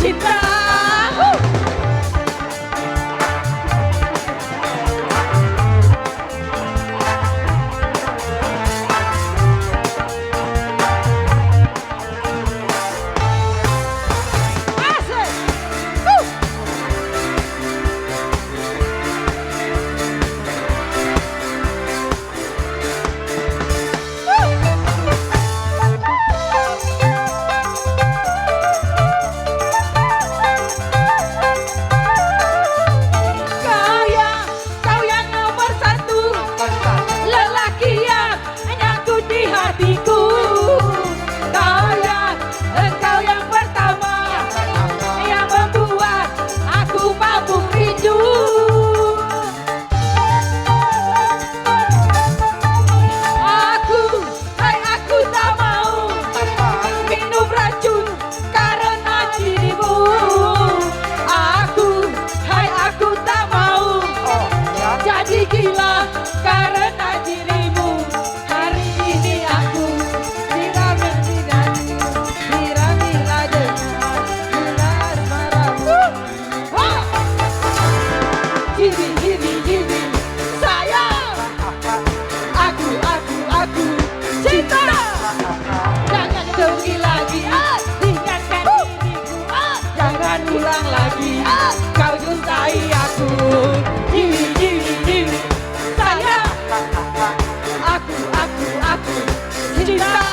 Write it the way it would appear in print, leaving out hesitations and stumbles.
cinta. Kau yang nomor satu, lelaki yang nyatu di hatiku. Engkau yang pertama, yang membuat aku mabuk rindu. Aku tak mau minum racun karena dirimu. Aku tak mau jadi gila karena dirimu. Hari ini aku diramelila dengan gula asmaramu. Gini sayang, aku cinta. Jangan pergi lagi tinggalkan diriku. Jangan ulang lagi kau justai aku. Gini sayang, aku cinta.